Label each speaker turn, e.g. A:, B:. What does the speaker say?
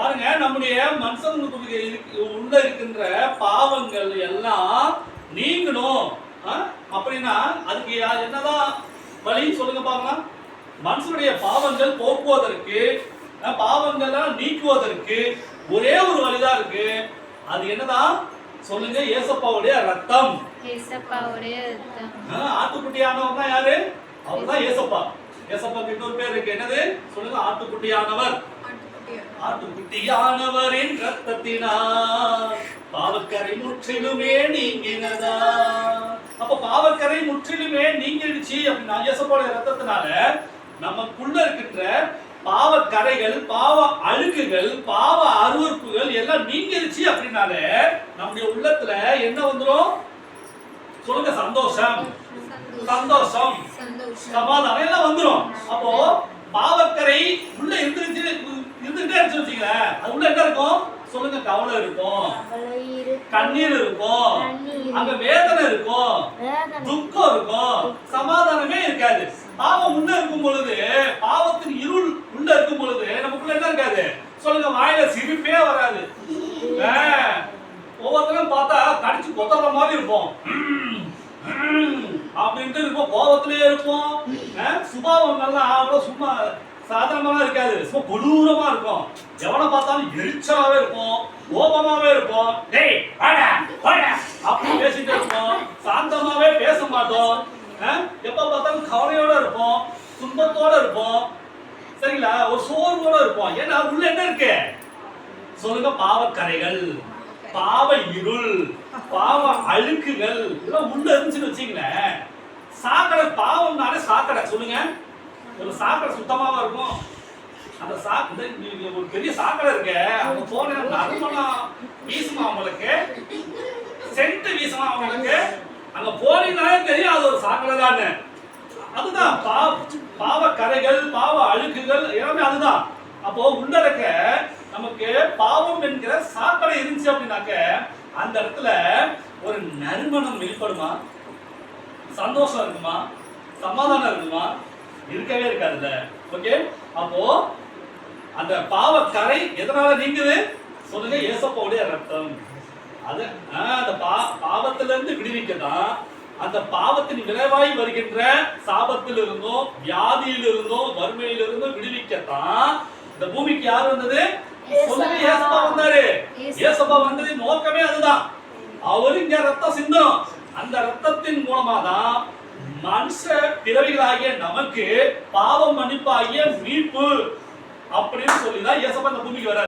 A: பாருங்க, நம்முடைய மனுஷனுக்கு உள்ள இருக்கின்ற பாவங்கள் எல்லாம் நீங்கணும் அப்படின்னா அதுக்கு என்னதான் வழி சொல்லுங்க பாக்கலாம். மனுஷனுடைய பாவங்கள் போக்குவதற்கு, பாவங்களை நீக்குவதற்கு ஒரே ஒரு வழிதான் இருக்கு. அது என்னதான் சொல்லுங்க? ஏசப்பாவுடைய ரத்தம். ஆட்டுக்குட்டியானவர் தான் யாரு? அவர் தான் ஏசப்பா. ஏசப்பாக்கு இன்னொரு பேர் இருக்கு. என்னது சொல்லுங்க? ஆட்டுக்குட்டியானவர். ஆட்டுக்குட்டியானவரின் ரத்தத்தினால் பாவக்கரை முற்றிலுமே நீங்கினதா. அப்ப பாவக்கரை முற்றிலுமே நீங்கிடுச்சு அப்படின்னா ஏசப்பாவுடைய ரத்தத்தினால நமக்குள்ள இருக்கின்ற பாவக்கரைகள், பாவ அழுக்குகள், பாவ அருவருப்புகள் எல்லாம் நீங்கிருச்சு அப்படின்னாலே நம்முடைய உள்ளத்துல என்ன வந்துடும் சொல்லுங்க? சந்தோஷம், சந்தோஷம், சமாதானம் எல்லாம் வந்துடும். அப்போ பாவக்கரை உள்ள இருந்துகிட்டே இருந்துச்சு வச்சுங்களேன், அது உள்ள என்ன இருக்கும் சொல்லுங்க? கவலை இருக்கும், கண்ணீர் இருக்கும், அங்க வேதனை இருக்கும், துக்கம் இருக்கும், சமாதானமே இருக்காது. பாவம் உள்ள இருக்கும் பொழுது, பாவத்தின் இருள் உள்ள இருக்கும் பொழுது நமக்குள்ள என்ன இருக்காது சொல்லுங்க? வாயில சிரிப்பே வராது. ஒவ்வொருத்தரும் பார்த்தா கடிச்சு கொத்தற மாதிரி இருப்போம், அப்படின்ட்டு இருப்போம், கோபத்திலே இருப்போம். சுபாவம் நல்லா அவ்வளவு சும்மா சாதாரணமா இருக்காது, சும்மா கொடூரமா இருக்கும். எவனை பார்த்தாலும் எரிச்சலாவே இருக்கும், கோபமாவே இருப்போம். டேய் வாடா வாடா அப்படி பேசிட்டு இருப்போம். சாந்தமாவே பேச மாட்டோம். எப்ப பார்த்தாலும் கவலையோட இருப்போம், துன்பத்தோட இருப்போம். சரிங்களா? ஒரு சோர்வோட இருப்போம். ஏன்னா உள்ள என்ன இருக்கு சொல்லுங்க? பாவக்கரைகள், பாவ இருள், பாவ அழுக்குகள் இதெல்லாம் உள்ள இருந்துச்சுன்னு வச்சுங்களேன். சாக்கடை, பாவம்னாலே சாக்கடை சொல்லுங்க. ஒரு சாக்கடை சுத்தமாவா இருக்கும்? அந்த ஒரு பெரிய சாக்கடை இருக்கு, அங்க போன நறுமணம் வீசுமா அவங்களுக்கு, சென்ட் வீசுமா அவங்களுக்கு. அங்க போனீங்கன்னாலே தெரியும் அது ஒரு சாக்கடை தானே. அதுதான் பாவ கரைகள், பாவ அழுக்குகள் எல்லாமே அதுதான். அப்போ உள்ளடக்க நமக்கு பாவம் என்கிற சாக்கடை இருந்துச்சு அப்படின்னாக்க அந்த இடத்துல ஒரு நறுமணம் வெளிப்படுமா? சந்தோஷம் இருக்குமா? சமாதானம் இருக்குமா? இருக்கவே இருக்காதுல்ல. ஓகே, அப்போ அந்த பாவ கரை எதனால நீங்குது சொல்லுங்க? ஏசப்பாவுடைய ரத்தம். அது அந்த பாவத்திலிருந்து விடுவிக்கதான், அந்த பாவத்தின் விளைவாய் வருகின்ற சாபத்தில் இருந்தும், வியாதியில் இருந்தும், வறுமையில் இருந்தும் விடுவிக்கத்தான் இந்த பூமிக்கு யார் வந்தது சொல்லுங்க? ஏசப்பா வந்தாரு. ஏசப்பா வந்தது நோக்கமே அதுதான். அவரு இங்க ரத்தம் சிந்தனம். அந்த ரத்தத்தின் மூலமா தான் மனுஷ பிறவிகளாகிய நமக்கு பாவம் மன்னிப்பாகிய மீட்பு அப்படின்னு சொல்லிதான் ஏசப்பா இந்த பூமிக்கு வர